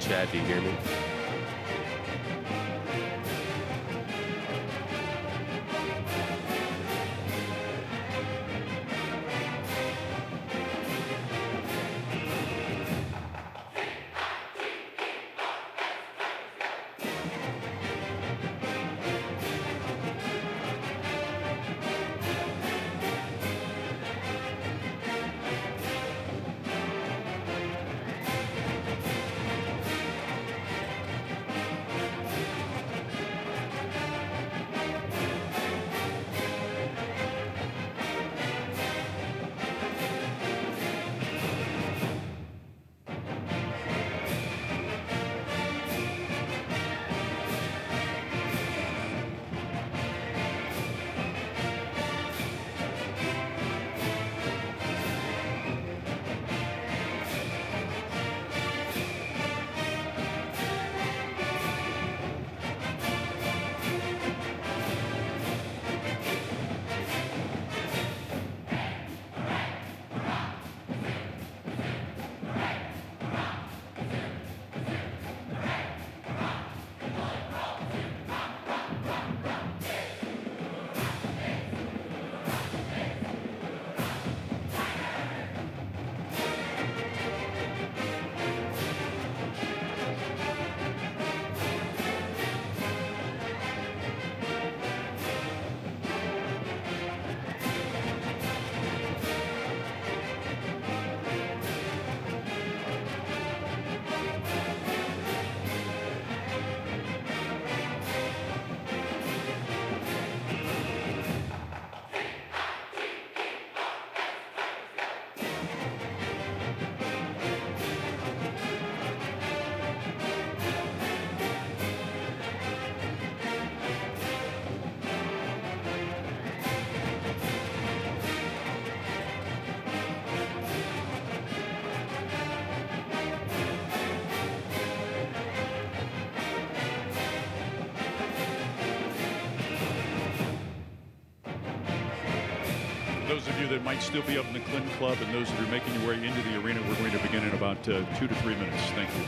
Chad, do you hear me? Those of you that might still be up in the Clinton Club and those that are making your way into the arena, we're going to begin in about 2 to 3 minutes. Thank you.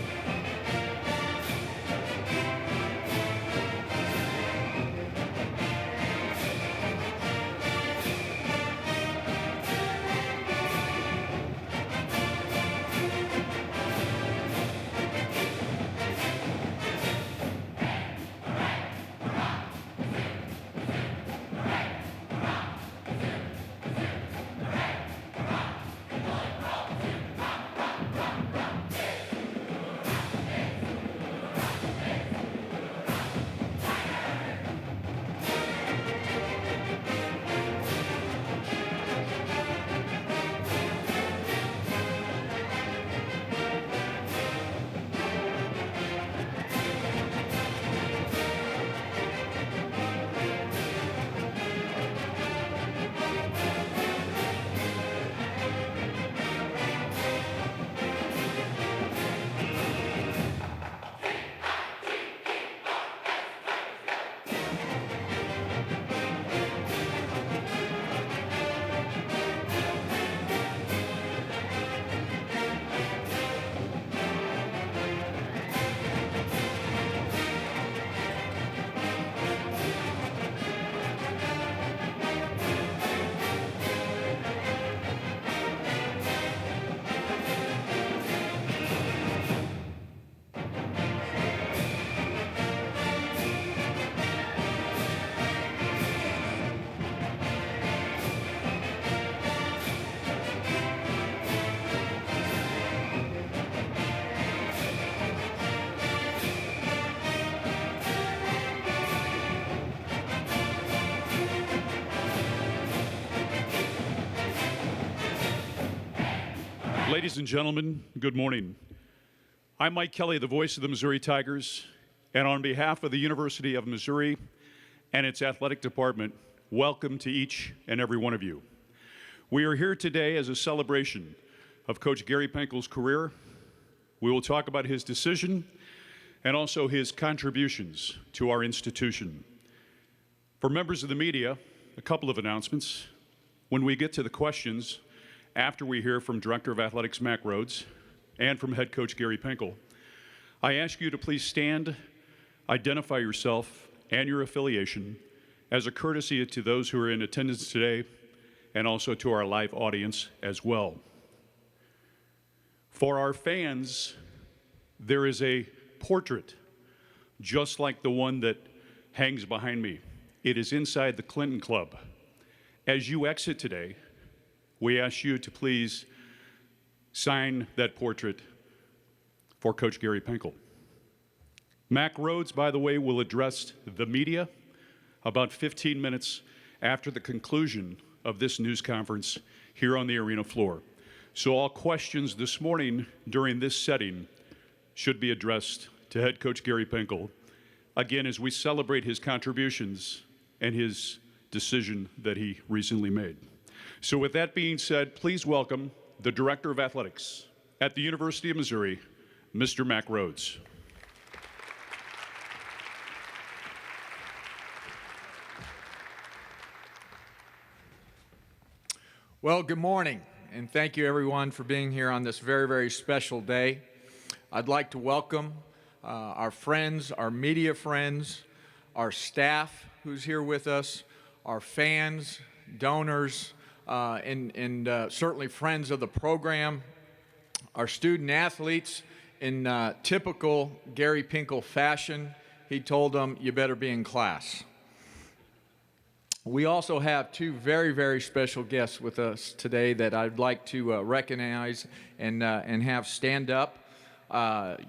Ladies and gentlemen, good morning. I'm Mike Kelly, the voice of the Missouri Tigers, and on behalf of the University of Missouri and its athletic department, welcome to each and every one of you. We are here today as a celebration of Coach Gary Pinkel's career. We will talk about his decision and also his contributions to our institution. For members of the media, a couple of announcements. When we get to the questions, after we hear from Director of Athletics Mack Rhodes and from head coach Gary Pinkel, I ask you to please stand, identify yourself and your affiliation as a courtesy to those who are in attendance today and also to our live audience as well. For our fans, there is a portrait just like the one that hangs behind me. It is inside the Clinton Club. As you exit today, we ask you to please sign that portrait for Coach Gary Pinkel. Mack Rhoades, by the way, will address the media about 15 minutes after the conclusion of this news conference here on the arena floor. So all questions this morning during this setting should be addressed to head coach Gary Pinkel, again, as we celebrate his contributions and his decision that he recently made. So with that being said, please welcome the Director of Athletics at the University of Missouri, Mr. Mack Rhoades. Well, good morning, and thank you everyone for being here on this very, very special day. I'd like to welcome our friends, our media friends, our staff who's here with us, our fans, donors, and certainly friends of the program, our student athletes. In typical Gary Pinkel fashion, he told them, "You better be in class." We also have two very, very special guests with us today that I'd like to recognize and have stand up.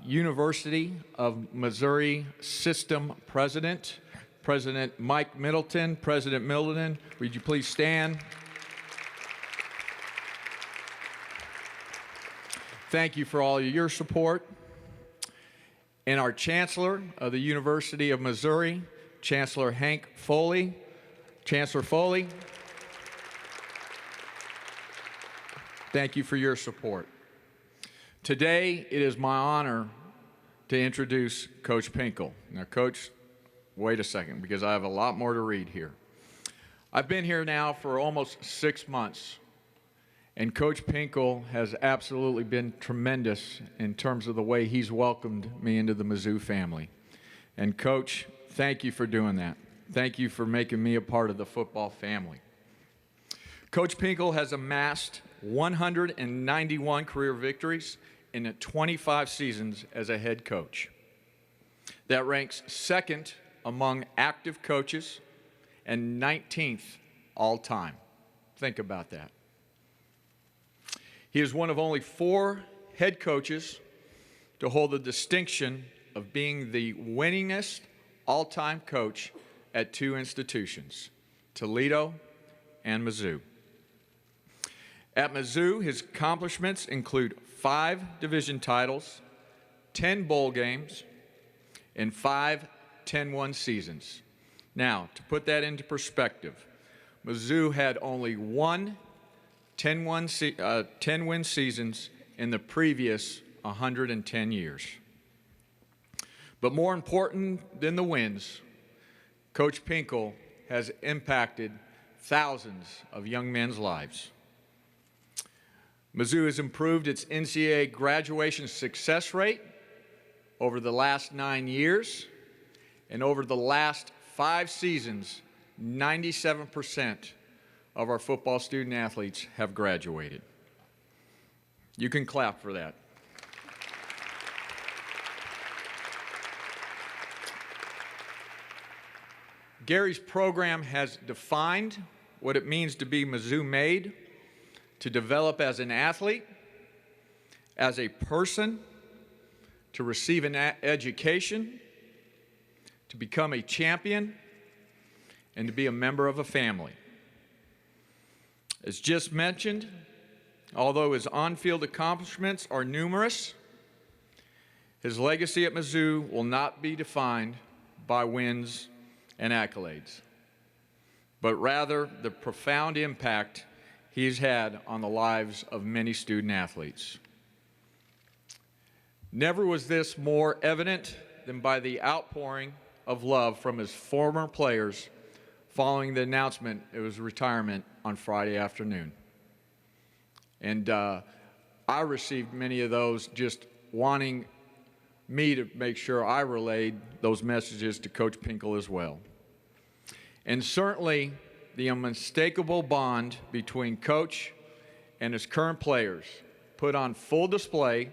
University of Missouri System President, President Mike Middleton. President Middleton, would you please stand? Thank you for all of your support. And our Chancellor of the University of Missouri, Chancellor Hank Foley. Chancellor Foley, thank you for your support. Today, it is my honor to introduce Coach Pinkel. Now, Coach, wait a second, because I have a lot more to read here. I've been here now for almost 6 months, and Coach Pinkel has absolutely been tremendous in terms of the way he's welcomed me into the Mizzou family. And Coach, thank you for doing that. Thank you for making me a part of the football family. Coach Pinkel has amassed 191 career victories in 25 seasons as a head coach. That ranks second among active coaches and 19th all time. Think about that. He is one of only 4 head coaches to hold the distinction of being the winningest all-time coach at 2 institutions, Toledo and Mizzou. At Mizzou, his accomplishments include 5 division titles, 10 bowl games, and 5 10-1 seasons. Now, to put that into perspective, Mizzou had only 1 10-win seasons in the previous 110 years. But more important than the wins, Coach Pinkel has impacted thousands of young men's lives. Mizzou has improved its NCAA graduation success rate over the last 9 years, and over the last 5 seasons, 97% of our football student athletes have graduated. You can clap for that. Gary's program has defined what it means to be Mizzou made, to develop as an athlete, as a person, to receive an education, to become a champion, and to be a member of a family. As just mentioned, although his on-field accomplishments are numerous, his legacy at Mizzou will not be defined by wins and accolades, but rather the profound impact he's had on the lives of many student athletes. Never was this more evident than by the outpouring of love from his former players following the announcement of his retirement on Friday afternoon. And I received many of those just wanting me to make sure I relayed those messages to Coach Pinkel as well. And certainly the unmistakable bond between Coach and his current players put on full display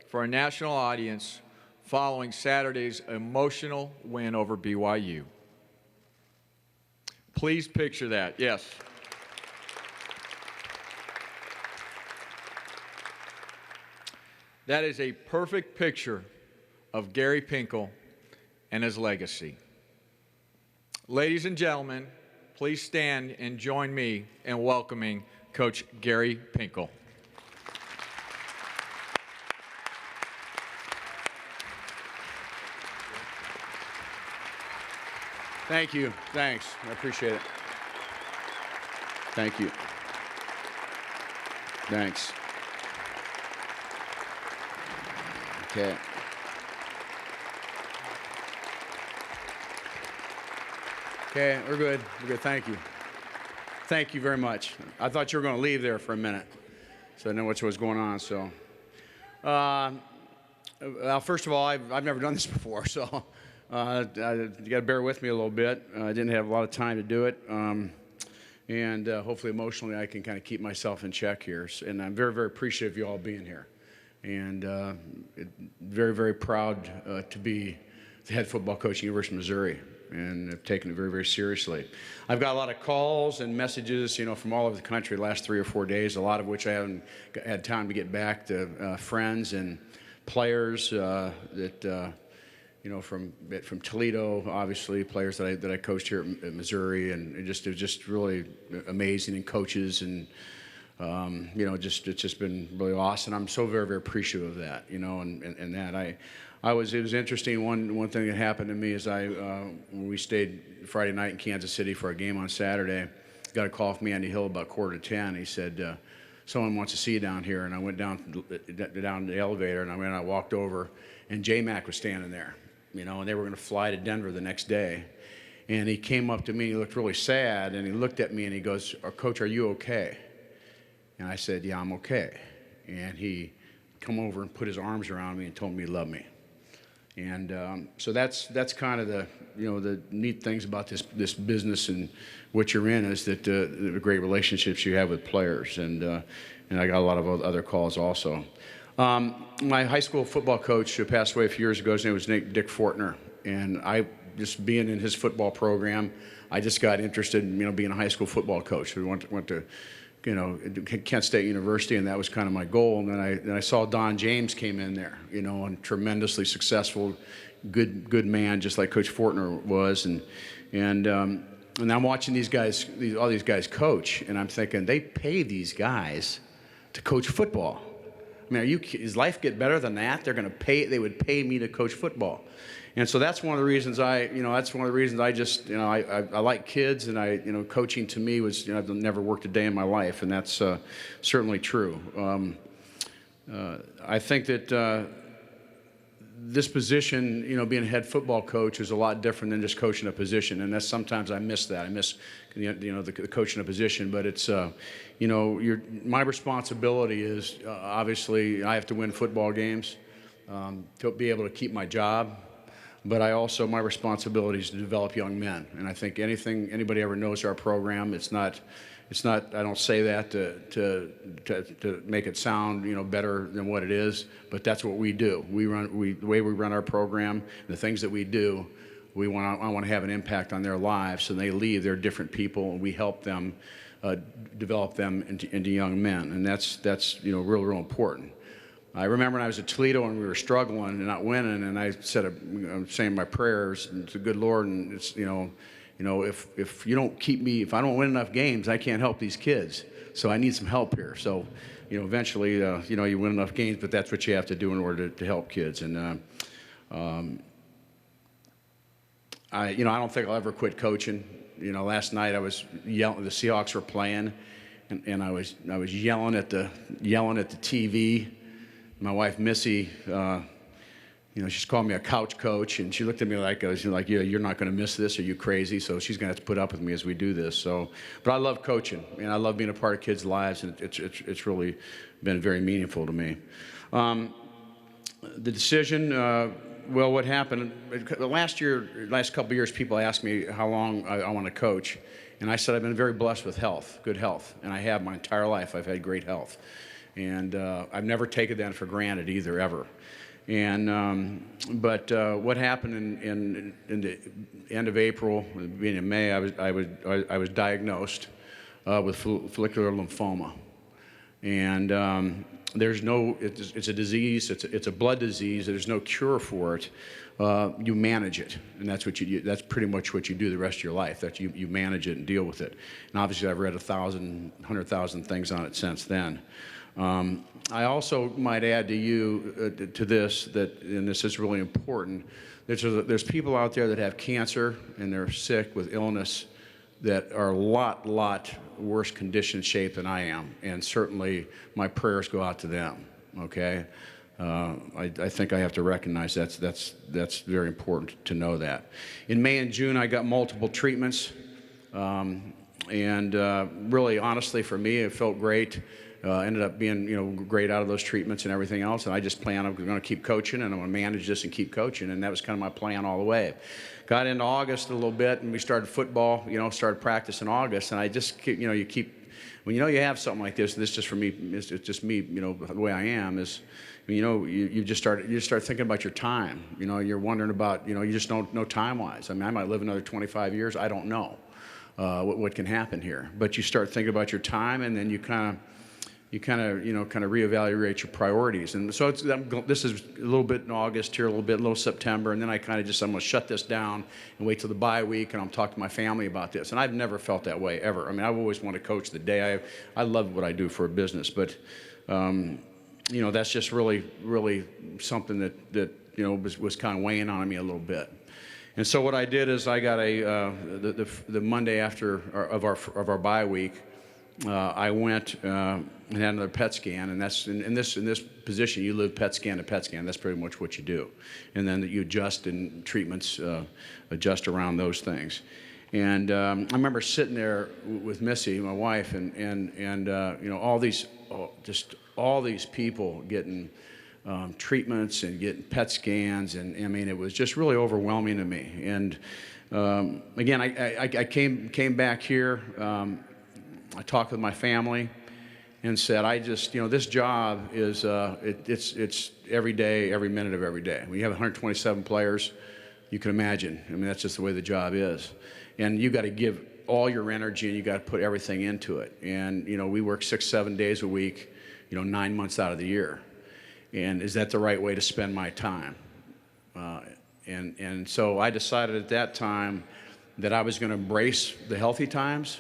for a national audience following Saturday's emotional win over BYU. Please picture that, yes. That is a perfect picture of Gary Pinkel and his legacy. Ladies and gentlemen, please stand and join me in welcoming Coach Gary Pinkel. Thank you. Thanks. I appreciate it. Thank you. Thanks. Okay. Okay, we're good. We're good. Thank you. Thank you very much. I thought you were going to leave there for a minute, so I know what was going on. So, well, first of all, I've never done this before, so you got to bear with me a little bit. I didn't have a lot of time to do it, and hopefully emotionally I can kind of keep myself in check here. And I'm very, very appreciative of you all being here, and very, very proud to be the head football coach at the University of Missouri, and have taken it very, very seriously. I've got a lot of calls and messages, from all over the country the last 3 or 4 days, a lot of which I haven't had time to get back to friends and players that from Toledo, obviously, players that I coached here at Missouri, and it was just really amazing, and coaches, and it's just been really awesome. I'm so very, very appreciative of that, and that it was interesting. One thing that happened to me is when we stayed Friday night in Kansas City for a game on Saturday, got a call from Andy Hill about 9:45. He said, someone wants to see you down here. And I went down the elevator, and I walked over, and J-Mac was standing there, and they were going to fly to Denver the next day. And he came up to me, he looked really sad, and he looked at me and he goes, Coach, are you okay? And I said, yeah, I'm okay. And he come over and put his arms around me and told me he loved me. And so that's kind of the neat things about this business and what you're in, is that the great relationships you have with players, and I got a lot of other calls also. My high school football coach who passed away a few years ago, his name was Dick Fortner, and I just being in his football program, I just got interested in being a high school football coach. We went to Kent State University, and that was kind of my goal. And then I saw Don James came in there, and tremendously successful, good man, just like Coach Fortner was. And I'm watching all these guys coach, and I'm thinking, they pay these guys to coach football. I mean, does life get better than that? They would pay me to coach football. And so that's one of the reasons I just, I like kids, and coaching to me was, I've never worked a day in my life, and that's certainly true. I think that this position, being a head football coach, is a lot different than just coaching a position, and that's sometimes I miss that. I miss, the coaching a position, but it's, my responsibility is obviously I have to win football games to be able to keep my job. But my responsibility is to develop young men. And I think anybody ever knows our program, it's not, I don't say that to make it sound, better than what it is, but that's what we do. The way we run our program, the things that we do, I want to have an impact on their lives. So they leave, they're different people, and we help them develop them into young men. And that's real important. I remember when I was at Toledo and we were struggling and not winning, and I said, I'm saying my prayers to the good Lord, and it's, if you don't keep me, if I don't win enough games, I can't help these kids. So I need some help here. So, eventually, you win enough games, but that's what you have to do in order to help kids. And I don't think I'll ever quit coaching. Last night I was yelling. The Seahawks were playing, and I was yelling at the TV. My wife Missy, she's called me a couch coach, and she looked at me like yeah, you're not going to miss this. Are you crazy? So she's going to have to put up with me as we do this. So, but I love coaching, and I love being a part of kids' lives, and it's really been very meaningful to me. The decision, well, what happened, last couple of years, people asked me how long I want to coach. And I said I've been very blessed with health, good health. And I have my entire life. I've had great health. And I've never taken that for granted either, ever. And but what happened in the end of April, beginning of May, I was diagnosed with follicular lymphoma. And there's no, it's a disease, it's a blood disease, there's no cure for it. You manage it, and that's what you do. That's pretty much what you do the rest of your life, that you manage it and deal with it. And obviously I've read 100,000 things on it since then. I also might add to you, to this, and this is really important, there's people out there that have cancer and they're sick with illness that are a lot worse condition shape than I am, and certainly my prayers go out to them. Okay, I think I have to recognize that's very important to know that. In May and June, I got multiple treatments, and really, honestly, for me, it felt great. Ended up being great out of those treatments and everything else, and I just planned I'm going to keep coaching and I'm going to manage this and keep coaching, and that was kind of my plan all the way. Got into August a little bit, and we started football. Started practice in August, and I just keep, you keep, when you have something like this. This just for me, it's just me. The way I am is, you just start thinking about your time. You're wondering about, you just don't know time-wise. I mean, I might live another 25 years. I don't know what can happen here, but you start thinking about your time, and then you kind of reevaluate your priorities. And so this is a little bit in August here, a little September, and then I'm going to shut this down and wait till the bye week, and I'll talk to my family about this. And I've never felt that way, ever. I mean, I've always wanted to coach the day. I love what I do for a business, but, that's just really something that was kind of weighing on me a little bit. And so what I did is I got the Monday after of our bye week, I went and had another PET scan, and that's in this position you live PET scan to PET scan. That's pretty much what you do, and then you adjust, and treatments adjust around those things. And I remember sitting there with Missy, my wife, and all these people getting treatments and getting PET scans, and I mean, it was just really overwhelming to me. And again, I came back here. I talked with my family and said, this job is, it's every day, every minute of every day. When you have 127 players, you can imagine. I mean, that's just the way the job is. And you got to give all your energy, and you got to put everything into it. And, we work 6-7 days a week, 9 months out of the year. And is that the right way to spend my time? And so I decided at that time that I was going to embrace the healthy times,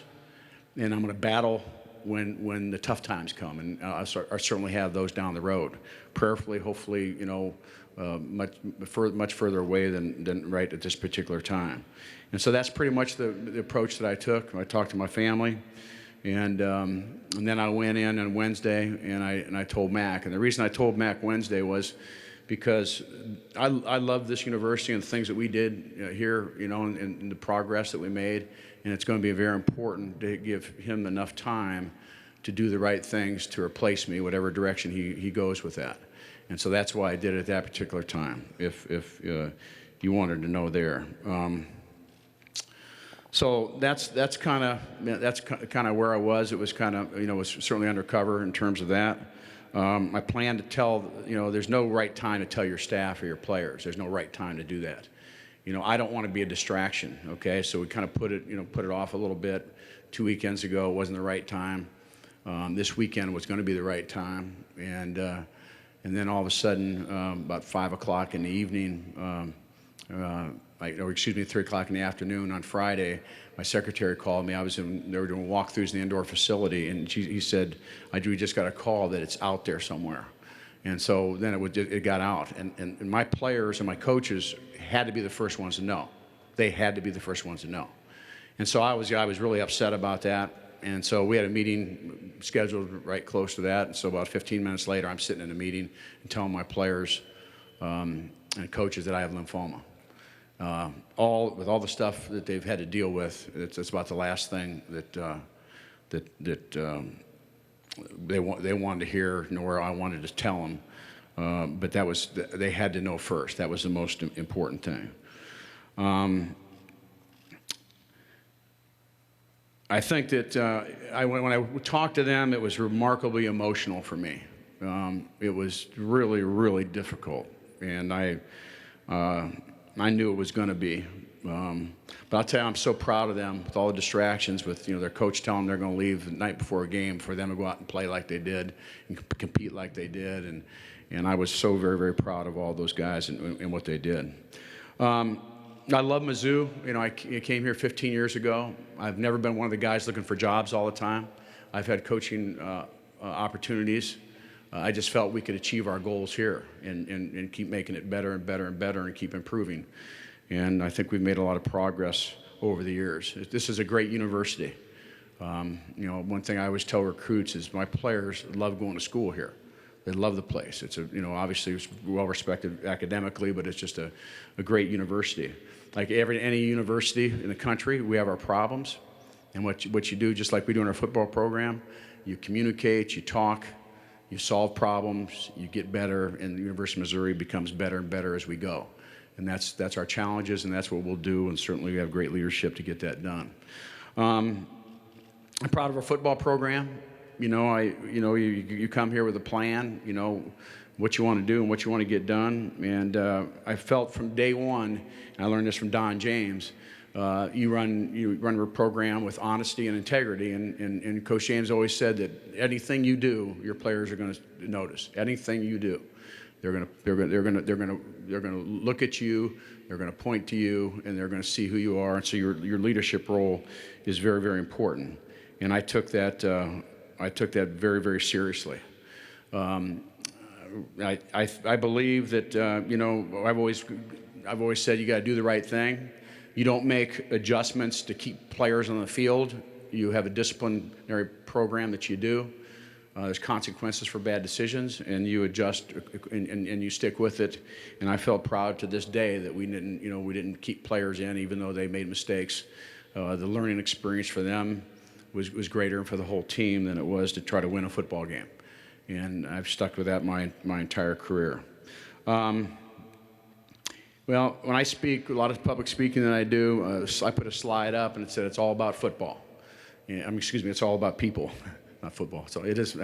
and I'm going to battle when the tough times come, and I certainly have those down the road. Prayerfully, hopefully, much further away than right at this particular time. And so that's pretty much the approach that I took. I talked to my family, and then I went in on Wednesday, and I told Mac. And the reason I told Mac Wednesday was because I love this university and the things that we did here, and the progress that we made. And it's going to be very important to give him enough time to do the right things to replace me, whatever direction he goes with that. And so that's why I did it at that particular time, if you wanted to know there. So that's kind of where I was. It was kind of, was certainly undercover in terms of that. I plan to tell, there's no right time to tell your staff or your players. There's no right time to do that. I don't want to be a distraction, okay? So we kind of put it off a little bit. 2 weekends ago, it wasn't the right time. This weekend was going to be the right time. And then all of a sudden, about 5 o'clock in the evening, 3 o'clock in the afternoon on Friday, my secretary called me. They were doing walkthroughs in the indoor facility, and he said, we just got a call that it's out there somewhere. And so then it got out, and my players and my coaches had to be the first ones to know. They had to be the first ones to know. And so I was really upset about that. And so we had a meeting scheduled right close to that. And so about 15 minutes later, I'm sitting in a meeting and telling my players and coaches that I have lymphoma. With all the stuff that they've had to deal with, it's about the last thing that they wanted to hear, nor I wanted to tell them. But they had to know first. That was the most important thing. I think that when I talked to them, it was remarkably emotional for me. It was really, really difficult, and I knew it was going to be. But I'll tell you, I'm so proud of them with all the distractions, with their coach telling them they're going to leave the night before a game, for them to go out and play like they did and compete like they did, and I was so very, very proud of all those guys and what they did. I love Mizzou. I came here 15 years ago. I've never been one of the guys looking for jobs all the time. I've had coaching opportunities. I just felt we could achieve our goals here and keep making it better and better and better and keep improving. And I think we've made a lot of progress over the years. This is a great university. One thing I always tell recruits is my players love going to school here. They love the place. It's obviously it's well respected academically, but it's just a great university. Like any university in the country, we have our problems, and what you do, just like we do in our football program, you communicate, you talk, you solve problems, you get better, and the University of Missouri becomes better and better as we go. And that's our challenges, and that's what we'll do. And certainly we have great leadership to get that done. I'm proud of our football program. You come here with a plan, what you want to do and what you want to get done. And I felt from day one, and I learned this from Don James, you run a program with honesty and integrity. And Coach James always said that anything you do, your players are going to notice. Anything you do, they're going to look at you, they're going to point to you, and they're going to see who you are. And so your leadership role is very, very important. And I took that very, very seriously. I believe that I've always said you got to do the right thing. You don't make adjustments to keep players on the field. You have a disciplinary program that you do. There's consequences for bad decisions, and you adjust and you stick with it. And I felt proud to this day that we didn't keep players in even though they made mistakes. The learning experience for them was greater for the whole team than it was to try to win a football game. And I've stuck with that my entire career. Well, when I speak, a lot of public speaking that I do, I put a slide up and it said it's all about football. It's all about people, not football. So it is.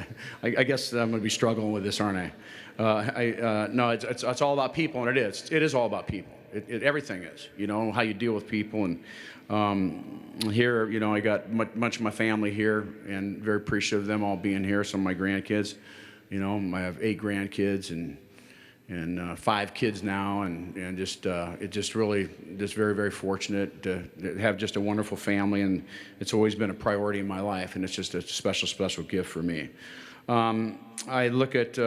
I guess I'm going to be struggling with this, aren't I? No, it's all about people, and it is. It is all about people. Everything is. How you deal with people. And here, I got much of my family here, and very appreciative of them all being here. Some of my grandkids. I have 8 grandkids and 5 kids now, and just very, very fortunate to have just a wonderful family, and it's always been a priority in my life, and it's just a special, special gift for me. I look at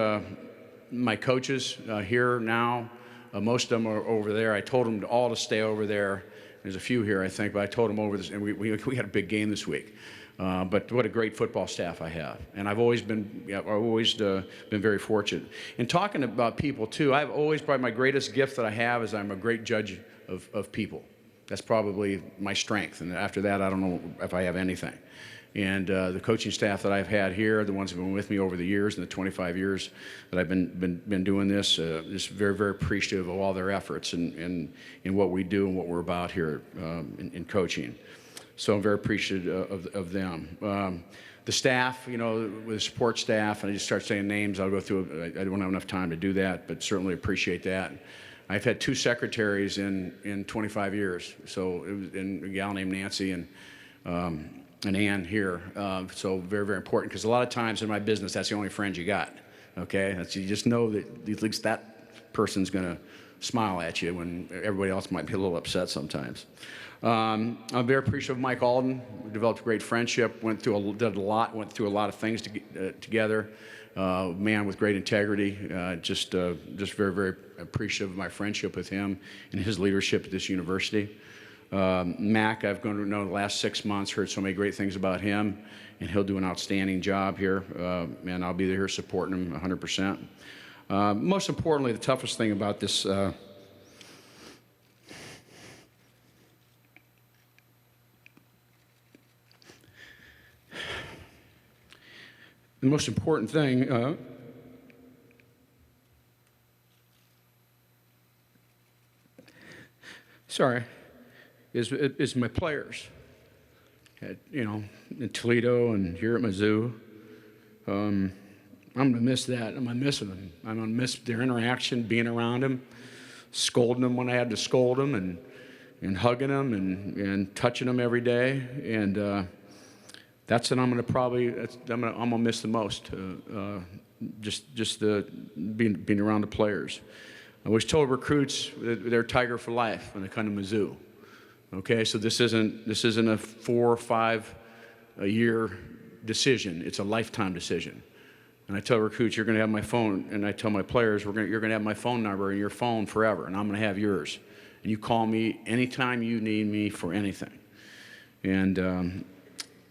my coaches here now. Most of them are over there. I told them all to stay over there. There's a few here, I think, but I told them over this, and we had a big game this week. But what a great football staff I have, and I've always been very fortunate. And talking about people too, I've always, probably my greatest gift that I have is I'm a great judge of people. That's probably my strength, and after that, I don't know if I have anything. And the coaching staff that I've had here, the ones who've been with me over the years, in the 25 years that I've been doing this, just very, very appreciative of all their efforts and what we do and what we're about here in coaching. So I'm very appreciative of them. The staff, with the support staff, and I just start saying names, I'll go through. I don't have enough time to do that, but certainly appreciate that. I've had 2 secretaries in 25 years, so it was a gal named Nancy and Ann here. So very, very important, because a lot of times in my business, that's the only friend you got. Okay, you just know that at least that person's going to smile at you when everybody else might be a little upset sometimes. I'm very appreciative of Mike Alden. We developed a great friendship. Went through a lot of things together. Man with great integrity. Just very, very appreciative of my friendship with him and his leadership at this university. Mac, I've gone to know the last 6 months, heard so many great things about him, and he'll do an outstanding job here. And I'll be here supporting him 100%. Most importantly, the toughest thing about this. The most important thing sorry, is my players. In Toledo and here at Mizzou. I'm going to miss that. I'm going to miss them. I'm going to miss their interaction, being around them, scolding them when I had to scold them, and hugging them and touching them every day. And that's what I'm going to miss the most. Just the being around the players. I was told recruits that they're Tiger for life when they come to Mizzou. Okay, so this isn't a 4 or 5 a year decision. It's a lifetime decision. And I tell recruits, you're going to have my phone, and I tell my players, you're going to have my phone number in your phone forever, and I'm going to have yours. And you call me anytime you need me for anything. And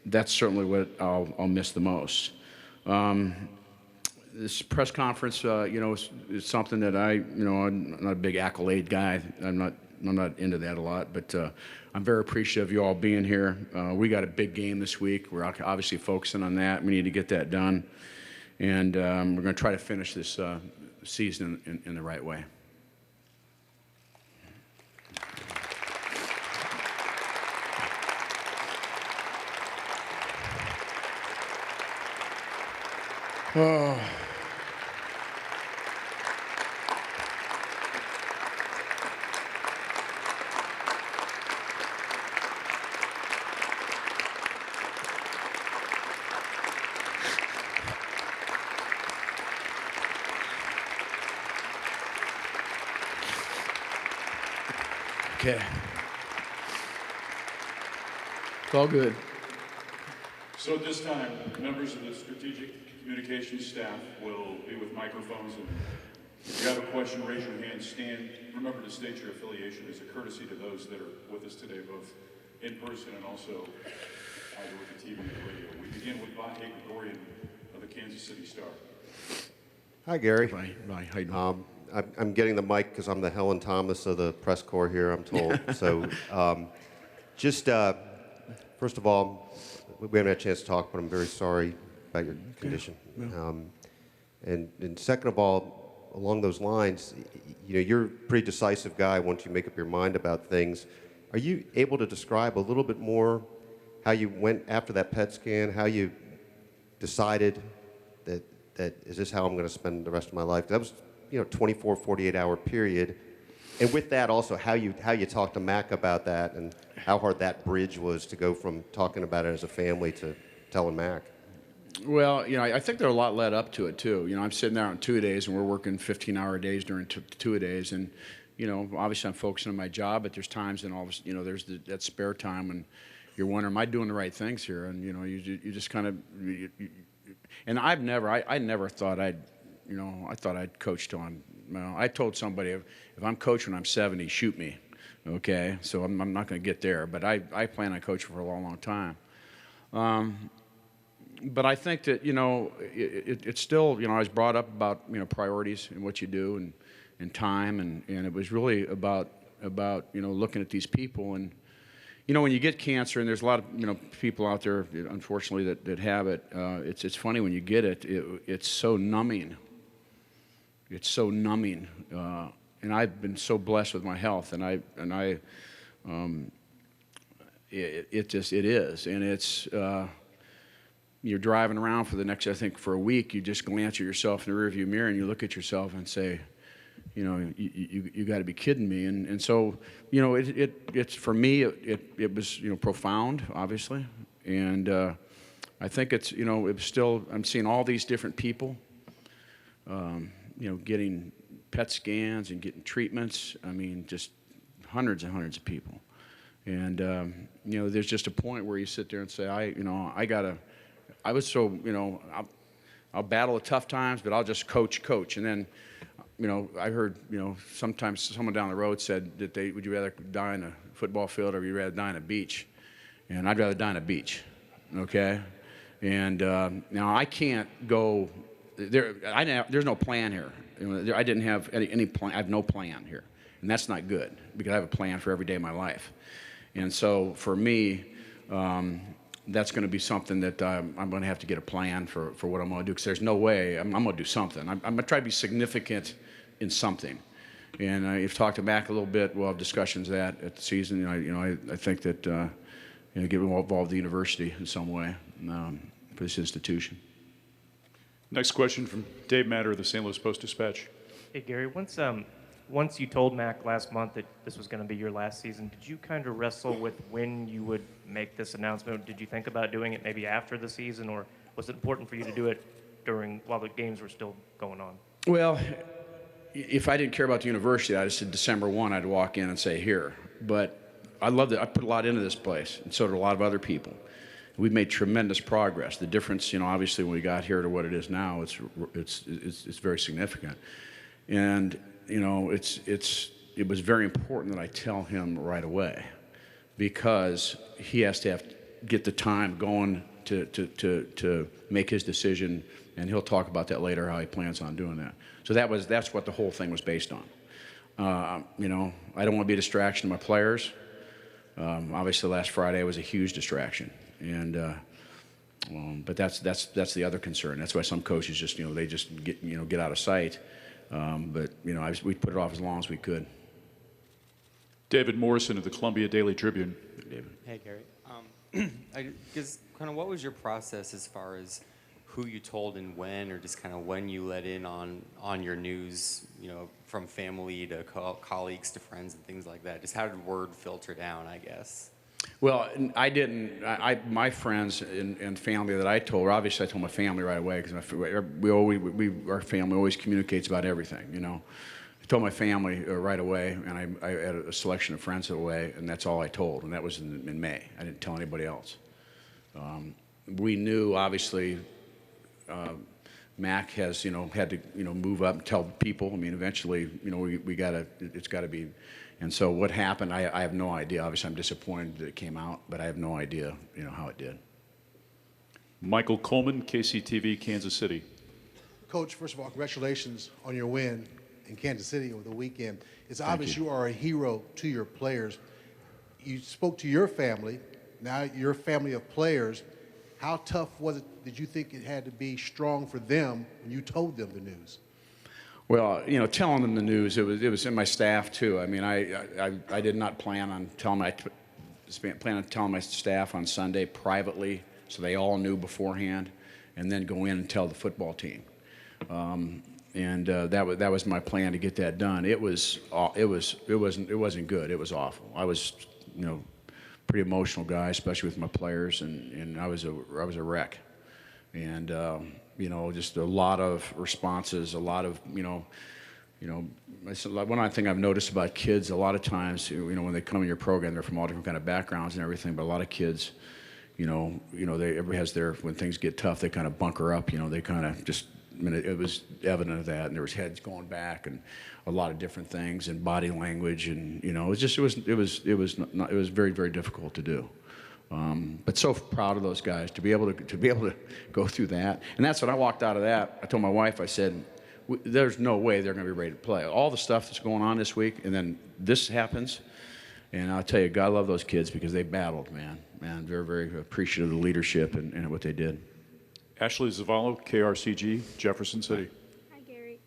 that's certainly what I'll miss the most. This press conference, is something that I'm not a big accolade guy. I'm not into that a lot, but I'm very appreciative of you all being here. We got a big game this week. We're obviously focusing on that. We need to get that done. And we're going to try to finish this season in the right way. Oh. Okay. It's all good. So at this time, members of the Strategic Communications staff will be with microphones. And if you have a question, raise your hand, stand. Remember to state your affiliation as a courtesy to those that are with us today, both in person and also either with the TV or the radio. We begin with Vahe Gregorian of the Kansas City Star. Hi, Gary. Bye. How you doing? I'm getting the mic because I'm the Helen Thomas of the press corps here, I'm told. So first of all, we haven't had a chance to talk, but I'm very sorry about your condition. Yeah. And second of all, along those lines, you're a pretty decisive guy once you make up your mind about things. Are you able to describe a little bit more how you went after that PET scan, how you decided that is this how I'm going to spend the rest of my life? That was 24, 48-hour period. And with that also, how you talked to Mac about that and how hard that bridge was to go from talking about it as a family to telling Mac. Well, I think there a lot led up to it too. I'm sitting there on 2-a-days, and we're working 15-hour days during 2-a-days, and obviously I'm focusing on my job, but there's times and all this, there's that spare time when you're wondering, am I doing the right things here? And you just kind of, and I never thought I thought I'd coach till I told somebody if I'm coaching when I'm 70, shoot me, okay? So I'm not going to get there, but I plan on coaching for a long, long time. But I think that it's still I was brought up about priorities and what you do and time and it was really about looking at these people and when you get cancer, and there's a lot of people out there unfortunately that have it. It's funny when you get it. It's so numbing. It's so numbing, and I've been so blessed with my health, and it is, and it's you're driving around for the next, I think, for a week. You just glance at yourself in the rearview mirror, and you look at yourself and say, you got to be kidding me, and so it's for me it was profound, obviously, and I think it's it was still I'm seeing all these different people. Getting PET scans and getting treatments. I mean, just hundreds and hundreds of people. And, there's just a point where you sit there and say, I'll battle the tough times, but I'll just coach. And then, I heard, sometimes someone down the road said that would you rather die in a football field or would you rather die on a beach? And I'd rather die on a beach, okay? And now I can't go... There's no plan here. I didn't have any plan. I have no plan here, and that's not good because I have a plan for every day of my life. And so for me, that's going to be something that I'm going to have to get a plan for what I'm going to do because there's no way I'm going to do something. I'm going to try to be significant in something, And I've talked to Mac a little bit. We'll have discussions at the season. I think that get involved with the university in some way for this institution. Next question from Dave Matter of the St. Louis Post-Dispatch. Hey, Gary, once you told Mac last month that this was going to be your last season, did you kind of wrestle with when you would make this announcement? Did you think about doing it maybe after the season, or was it important for you to do it while the games were still going on? Well, if I didn't care about the university, I'd have said December 1, I'd walk in and say, here. But I loved it. I put a lot into this place, and so did a lot of other people. We've made tremendous progress. The difference, obviously when we got here to what it is now, it's very significant. And, it was very important that I tell him right away, because he has to get the time going to make his decision, and he'll talk about that later, how he plans on doing that. So that's what the whole thing was based on. I don't want to be a distraction to my players. Obviously, last Friday was a huge distraction, and but that's the other concern. That's why some coaches just they just get out of sight. But we put it off as long as we could. David Morrison of the Columbia Daily Tribune. David. Hey, Gary. I guess kind of what was your process as far as who you told and when, or just kind of when you let in on your news, from family to colleagues to friends and things like that? Just how did word filter down, I guess? Well, I didn't. My friends and family that I told, obviously I told my family right away, because our family always communicates about everything. I told my family right away, and I had a selection of friends away, and that's all I told, and that was in May. I didn't tell anybody else. We knew, obviously, Mac has had to move up and tell people. I mean, eventually, it's got to be. And so what happened, I have no idea. Obviously, I'm disappointed that it came out, but I have no idea, how it did. Michael Coleman, KCTV, Kansas City. Coach, first of all, congratulations on your win in Kansas City over the weekend. It's obvious you are a hero to your players. You spoke to your family, now your family of players. How tough was it? Did you think it had to be strong for them when you told them the news? Well, telling them the news, it was in my staff too. I mean, I did not plan on telling my staff on Sunday privately, so they all knew beforehand, and then go in and tell the football team. That was my plan to get that done. It wasn't good. It was awful. I was, pretty emotional guy, especially with my players, and I was a wreck. And just a lot of responses, a lot of one thing I've noticed about kids, a lot of times, when they come in your program, they're from all different kind of backgrounds and everything, but a lot of kids, everybody has when things get tough, they kind of bunker up, they kind of just, it was evident of that, and there was heads going back and a lot of different things and body language, and it was very, very difficult to do. But so proud of those guys to be able to go through that. And that's when I walked out of that. I told my wife, I said, there's no way they're going to be ready to play. All the stuff that's going on this week, and then this happens. And I'll tell you, God love those kids because they battled, man. Very, very appreciative of the leadership and what they did. Ashley Zavallo, KRCG, Jefferson City. Hi, Gary.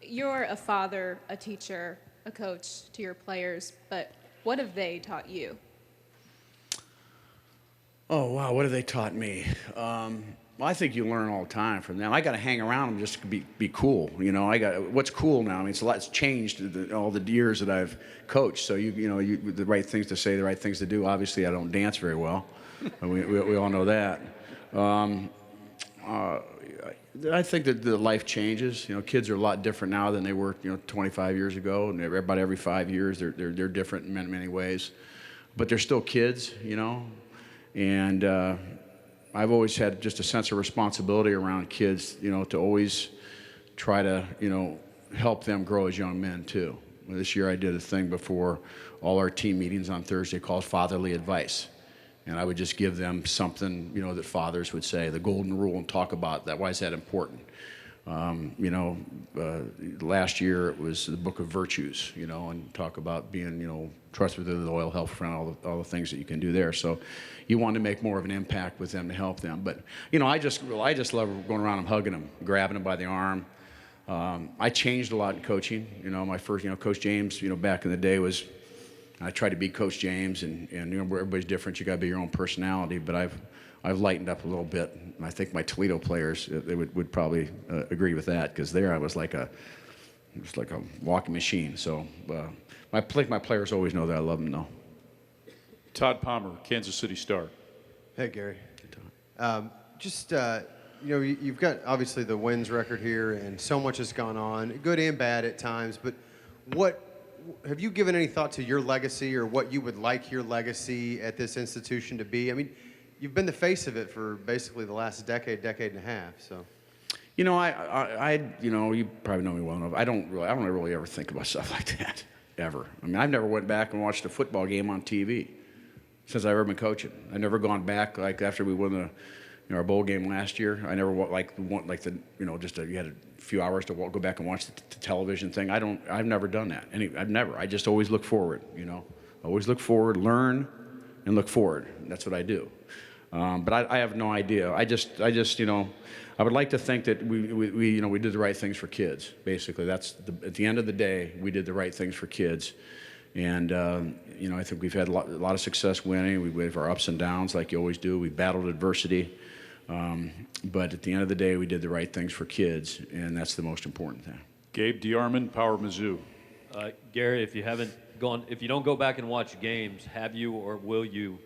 You're a father, a teacher, a coach to your players, but what have they taught you? Oh, wow, what have they taught me? Well, I think you learn all the time from them. I got to hang around them just to be cool. What's cool now? I mean, it's changed all the years that I've coached. So the right things to say, the right things to do. Obviously, I don't dance very well. we all know that. I think that the life changes. Kids are a lot different now than they were 25 years ago. And about every 5 years, they're different in many ways. But they're still kids, And I've always had just a sense of responsibility around kids, to always try to, help them grow as young men too. This year I did a thing before all our team meetings on Thursday called Fatherly Advice. And I would just give them something, that fathers would say, the golden rule, and talk about that. Why is that important? Last year it was the Book of Virtues, and talk about being, trustworthy, loyal, helpful friend, all the things that you can do there. So you want to make more of an impact with them to help them. But, I just love going around and hugging them, grabbing them by the arm, I changed a lot in coaching. You know, my first, Coach James, back in the day was, I tried to be Coach James, and everybody's different. You got to be your own personality. But I've lightened up a little bit. And I think my Toledo players they would probably agree with that, because there I was like a walking machine. So my players always know that I love them, though. Todd Palmer, Kansas City Star. Hey, Gary. You've got obviously the wins record here, and so much has gone on, good and bad at times. But have you given any thought to your legacy, or what you would like your legacy at this institution to be? I mean, you've been the face of it for basically the last decade and a half. So, you probably know me well enough. I don't really ever think about stuff like that, ever. I mean, I've never went back and watched a football game on TV since I've ever been coaching. I've never gone back, like after we won our bowl game last year. I never you had a few hours to go back and watch the television thing. I've never done that. I just always look forward. Always look forward, learn, and look forward. That's what I do. But I have no idea. I would like to think that we did the right things for kids. Basically, at the end of the day, we did the right things for kids. And, I think we've had a lot of success winning. We have our ups and downs like you always do. We battled adversity. But at the end of the day, we did the right things for kids, and that's the most important thing. Gabe DeArmond, Power Mizzou. Gary, if you don't go back and watch games, have you or will you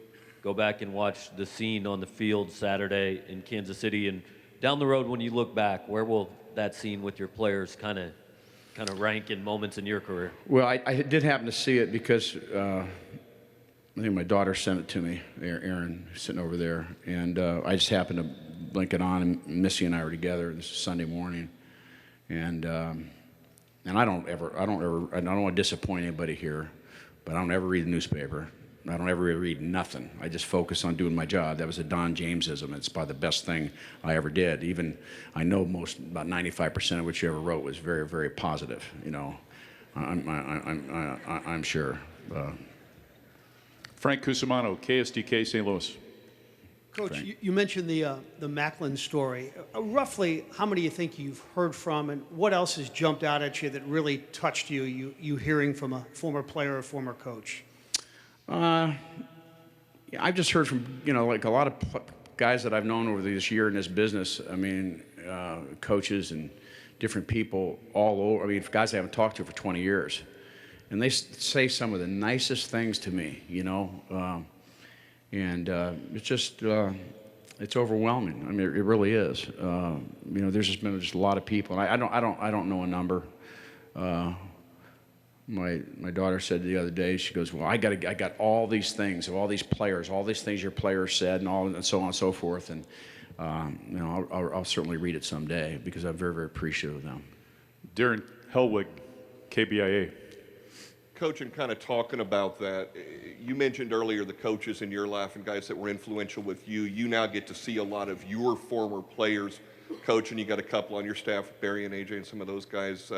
go back and watch the scene on the field Saturday in Kansas City? And down the road, when you look back, where will that scene with your players kind of rank in moments in your career? Well, I did happen to see it because I think my daughter sent it to me, Erin, sitting over there, and I just happened to blink it on, and Missy and I were together. This is Sunday morning, and I don't want to disappoint anybody here, but I don't ever read the newspaper. I don't ever read nothing. I just focus on doing my job. That was a Don Jamesism. It's probably the best thing I ever did. Even I know about 95% of what you ever wrote was very, very positive. I'm sure. Frank Cusimano, KSDK St. Louis. Coach, you mentioned the Macklin story. Roughly, how many do you think you've heard from, and what else has jumped out at you that really touched you hearing from a former player or former coach? I've just heard from, like a lot of guys that I've known over this year in this business. I mean, coaches and different people all over. I mean, guys I haven't talked to for 20 years. And they say some of the nicest things to me, and it's just, it's overwhelming. I mean, it really is. There's just been a lot of people, and I don't know a number. My daughter said the other day, she goes, well, I got all these things of all these players, all these things your players said, and so on and so forth. And I'll certainly read it someday because I'm very, very appreciative of them. Darren Hellwig, KBIA. Coach, and kind of talking about that, you mentioned earlier the coaches in your life and guys that were influential with you. You now get to see a lot of your former players coach, and you got a couple on your staff, Barry and AJ and some of those guys.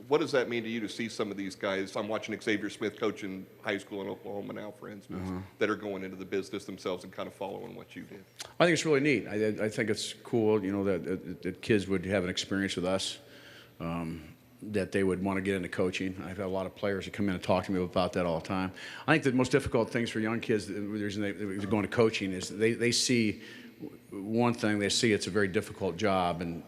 What does that mean to you to see some of these guys? I'm watching Xavier Smith coach in high school in Oklahoma now, for instance, that are going into the business themselves and kind of following what you did. I think it's really neat. I think it's cool, that kids would have an experience with us, that they would want to get into coaching. I've had a lot of players that come in and talk to me about that all the time. I think the most difficult things for young kids, the reason they're going to coaching is they see one thing, they see it's a very difficult job, and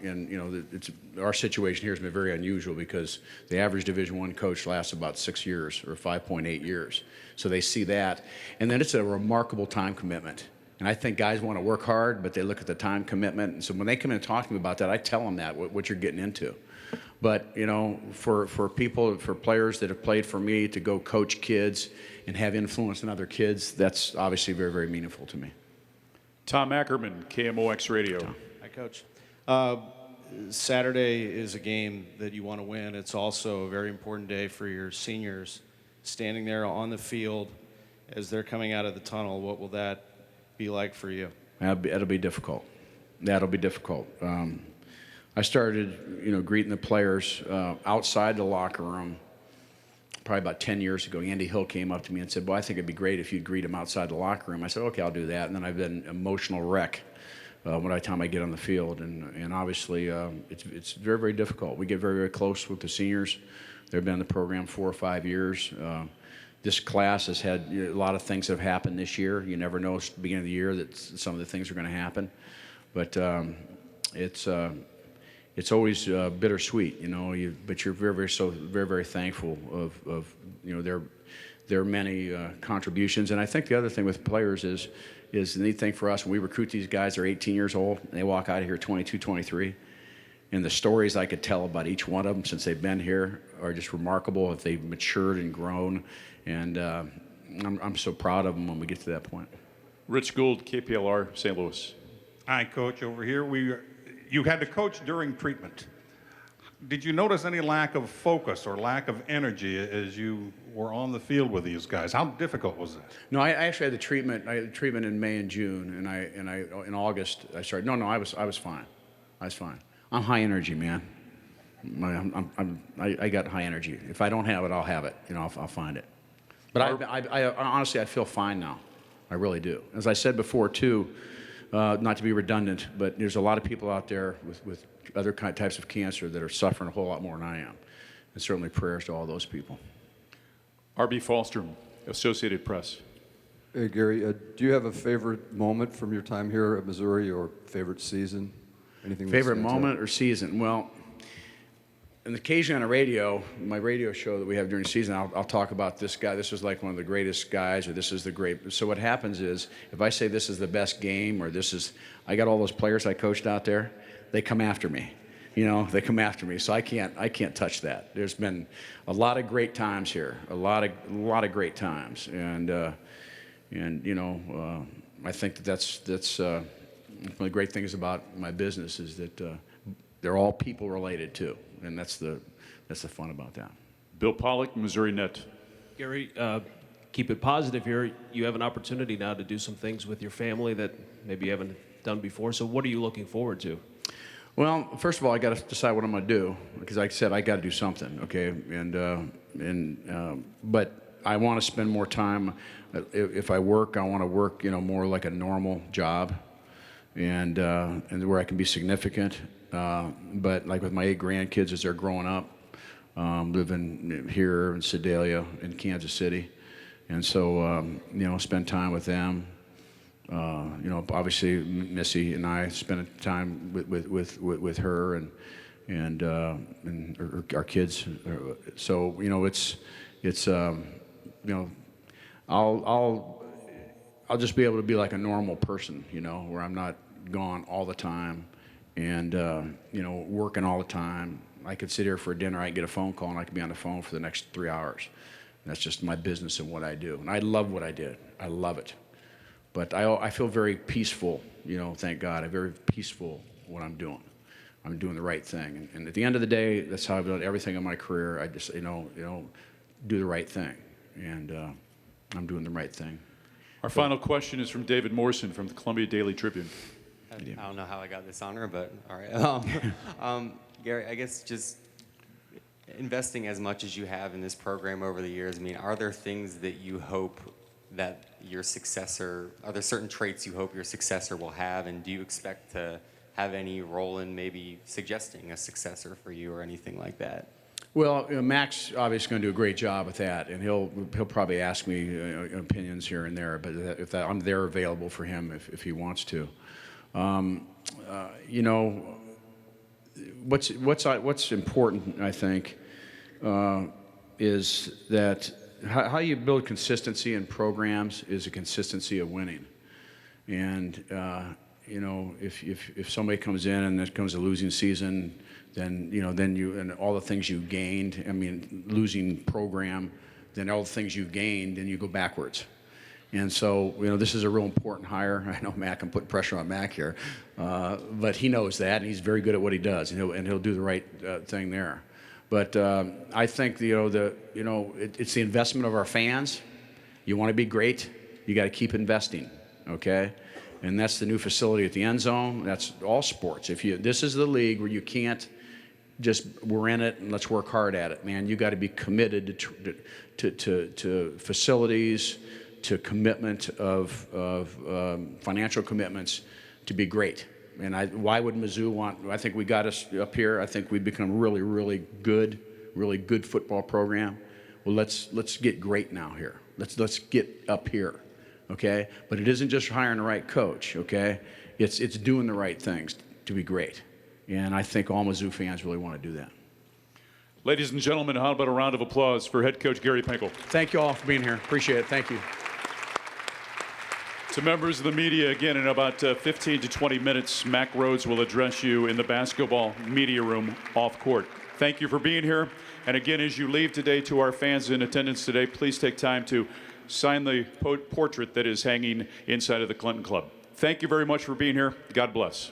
our situation here has been very unusual because the average Division I coach lasts about 6 years or 5.8 years. So they see that, and then it's a remarkable time commitment. And I think guys want to work hard, but they look at the time commitment. And so when they come in and talk to me about that, I tell them that, what you're getting into. But, for players that have played for me to go coach kids and have influence on other kids, that's obviously very, very meaningful to me. Tom Ackerman, KMOX Radio. Hi, Coach. Saturday is a game that you want to win. It's also a very important day for your seniors. Standing there on the field as they're coming out of the tunnel, what will that be like for you? That'll be difficult. That'll be difficult. I started, greeting the players outside the locker room probably about 10 years ago. Andy Hill came up to me and said, well, I think it'd be great if you'd greet them outside the locker room. I said, okay, I'll do that. And then I've been an emotional wreck by the time I get on the field. And obviously, it's very, very difficult. We get very, very close with the seniors. They've been in the program 4 or 5 years. This class has had a lot of things that have happened this year. You never know at the beginning of the year that some of the things are going to happen. But it's always bittersweet, you know. But you're very, very thankful of you know, their many contributions. And I think the other thing with players is the neat thing for us when we recruit these guys. They're 18 years old and they walk out of here 22, 23. And the stories I could tell about each one of them since they've been here are just remarkable. If they've matured and grown, and I'm so proud of them when we get to that point. Rich Gould, KPLR, St. Louis. Hi, Coach. Over here, you had to coach during treatment. Did you notice any lack of focus or lack of energy as you were on the field with these guys? How difficult was that? No, I actually had the treatment. I had the treatment in May and June, and I in August I started. No, I was fine. I was fine. I'm high energy, man. I got high energy. If I don't have it, I'll have it. You know, I'll find it. But I honestly, I feel fine now. I really do. As I said before, too, not to be redundant, but there's a lot of people out there with other types of cancer that are suffering a whole lot more than I am. And certainly prayers to all those people. R.B. Falstrom, Associated Press. Hey, Gary, do you have a favorite moment from your time here at Missouri or favorite season? Anything Favorite moment or season? Well, and occasionally on a radio, my radio show that we have during the season, I'll talk about this guy. This was like one of the greatest guys, or this is the great. So what happens is, if I say this is the best game, or this is, I got all those players I coached out there, they come after me. You know, they come after me. So I can't touch that. There's been a lot of great times here, a lot of great times, and you know, I think that's one of the great things about my business is that they're all people related too. And that's the fun about that. Bill Pollock, Missouri Net. Gary, keep it positive here. You have an opportunity now to do some things with your family that maybe you haven't done before. So what are you looking forward to? Well, first of all, I got to decide what I'm going to do because, like I said, I got to do something. Okay, but I want to spend more time. If I work, I want to work, you know, more like a normal job, and where I can be significant. But like with my 8 grandkids as they're growing up, living here in Sedalia, in Kansas City, and so you know, spend time with them. You know, obviously Missy and I spend time with her and our kids. So you know, it's you know, I'll just be able to be like a normal person, you know, where I'm not gone all the time. And, you know, working all the time. I could sit here for dinner, I could get a phone call, and I could be on the phone for the next 3 hours. And that's just my business and what I do. And I love what I did. I love it. But I feel very peaceful, you know, thank God. I'm very peaceful what I'm doing. I'm doing the right thing. And at the end of the day, that's how I've done everything in my career. I just, you know, do the right thing. And I'm doing the right thing. Our final question is from David Morrison from the Columbia Daily Tribune. I don't know how I got this honor, but all right. Gary, I guess just investing as much as you have in this program over the years, I mean, are there things that you hope that your successor, are there certain traits you hope your successor will have, and do you expect to have any role in maybe suggesting a successor for you or anything like that? Well, you know, Mac's obviously going to do a great job with that, and he'll probably ask me opinions here and there, but if I'm there available for him if he wants to. You know, what's important, I think, is that how you build consistency in programs is a consistency of winning. And you know, if somebody comes in and it comes a losing season, then you know, and all the things you gained. I mean, losing program, then all the things you gained, then you go backwards. And so, you know, this is a real important hire. I know Mac, I'm putting pressure on Mac here, but he knows that, and he's very good at what he does, and he'll do the right thing there. But I think it's the investment of our fans. You want to be great, you got to keep investing, okay? And that's the new facility at the end zone. That's all sports. This is the league where you can't just we're in it and let's work hard at it, man. You got to be committed to facilities, to commitment of financial commitments to be great. And why would Mizzou want? I think we got us up here. I think we've become really, really good football program. Well, let's get great now here. Let's get up here, okay? But it isn't just hiring the right coach, okay? It's doing the right things to be great. And I think all Mizzou fans really want to do that. Ladies and gentlemen, how about a round of applause for head coach Gary Pinkel? Thank you all for being here. Appreciate it. Thank you. To members of the media, again, in about 15 to 20 minutes, Mack Rhoades will address you in the basketball media room off court. Thank you for being here. And again, as you leave today, to our fans in attendance today, please take time to sign the portrait that is hanging inside of the Clinton Club. Thank you very much for being here. God bless.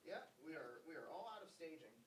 Yeah, we are all out of staging.